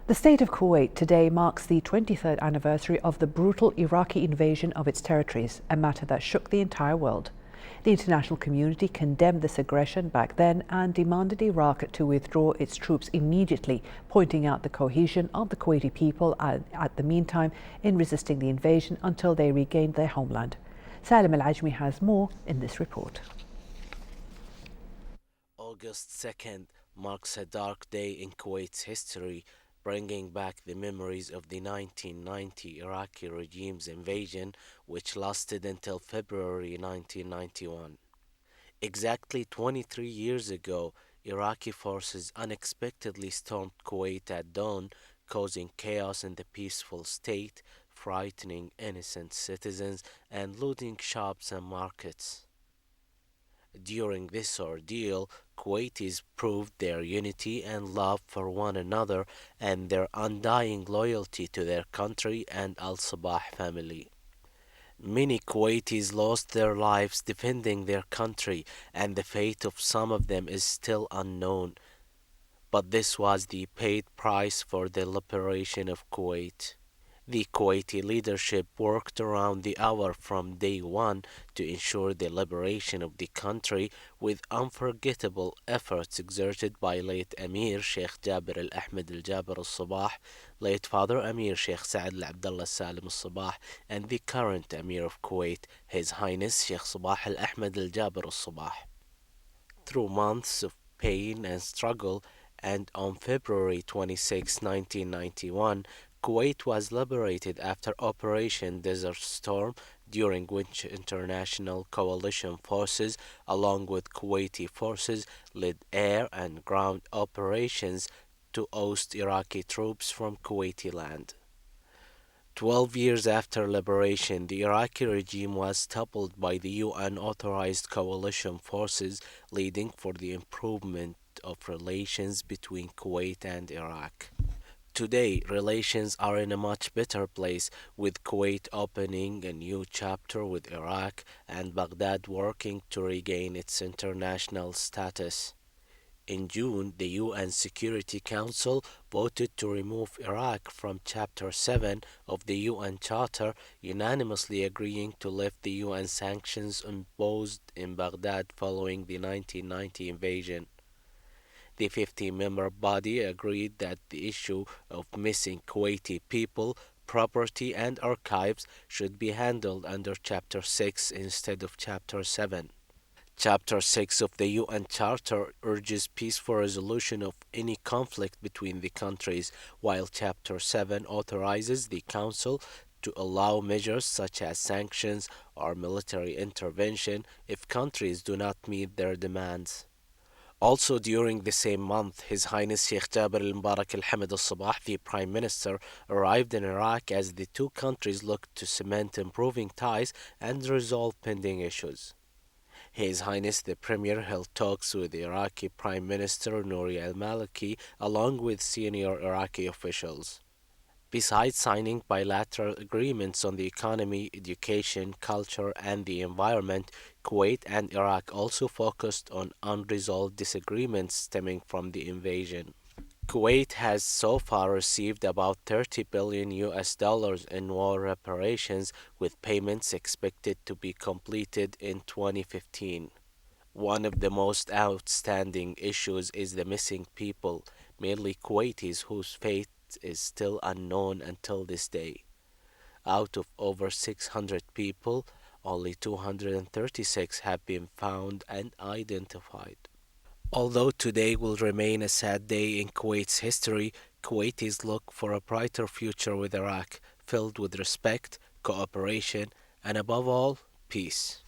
The State of Kuwait today marks the 23rd anniversary of the brutal Iraqi invasion of its territories, a matter that shook the entire world. The international community condemned this aggression back then and demanded Iraq to withdraw its troops immediately, pointing out the cohesion of the Kuwaiti people at the meantime in resisting the invasion until they regained their homeland. Salim Al-Ajmi has more in this report. August 2nd marks a dark day in Kuwait's history, bringing back the memories of the 1990 Iraqi regime's invasion, which lasted until February 1991. Exactly 23 years ago, Iraqi forces unexpectedly stormed Kuwait at dawn, causing chaos in the peaceful state, frightening innocent citizens, and looting shops and markets. During this ordeal, Kuwaitis proved their unity and love for one another and their undying loyalty to their country and Al Sabah family. Many Kuwaitis lost their lives defending their country, and the fate of some of them is still unknown. But this was the paid price for the liberation of Kuwait. The Kuwaiti leadership worked around the hour from day one to ensure the liberation of the country, with unforgettable efforts exerted by late Amir Sheikh Jabir al-Ahmed al-Jabir al-Sabah, late Father Amir Sheikh Saad al-Abdullah Salim al-Sabah, and the current Amir of Kuwait, His Highness Sheikh Sabah al-Ahmed al-Jabir al-Sabah. Through months of pain and struggle, and on February 26, 1991, Kuwait was liberated after Operation Desert Storm, during which international coalition forces, along with Kuwaiti forces, led air and ground operations to oust Iraqi troops from Kuwaiti land. 12 years after liberation, the Iraqi regime was toppled by the UN-authorized coalition forces, leading for the improvement of relations between Kuwait and Iraq. Today, relations are in a much better place, with Kuwait opening a new chapter with Iraq and Baghdad working to regain its international status. In June, the UN Security Council voted to remove Iraq from Chapter 7 of the UN Charter, unanimously agreeing to lift the UN sanctions imposed in Baghdad following the 1990 invasion. The 15-member body agreed that the issue of missing Kuwaiti people, property, and archives should be handled under Chapter 6 instead of Chapter 7. Chapter 6 of the UN Charter urges peaceful resolution of any conflict between the countries, while Chapter 7 authorizes the Council to allow measures such as sanctions or military intervention if countries do not meet their demands. Also during the same month, His Highness Sheikh Jabir al-Mubarak al-Hamid al-Sabah, the Prime Minister, arrived in Iraq as the two countries looked to cement improving ties and resolve pending issues. His Highness the Premier held talks with the Iraqi Prime Minister Nouri al-Maliki along with senior Iraqi officials. Besides signing bilateral agreements on the economy, education, culture, and the environment, Kuwait and Iraq also focused on unresolved disagreements stemming from the invasion. Kuwait has so far received about 30 billion US dollars in war reparations, with payments expected to be completed in 2015. One of the most outstanding issues is the missing people, mainly Kuwaitis whose fate is still unknown until this day. Out of over 600 people, only 236 have been found and identified. Although today will remain a sad day in Kuwait's history, Kuwaitis look for a brighter future with Iraq, filled with respect, cooperation, and above all, peace.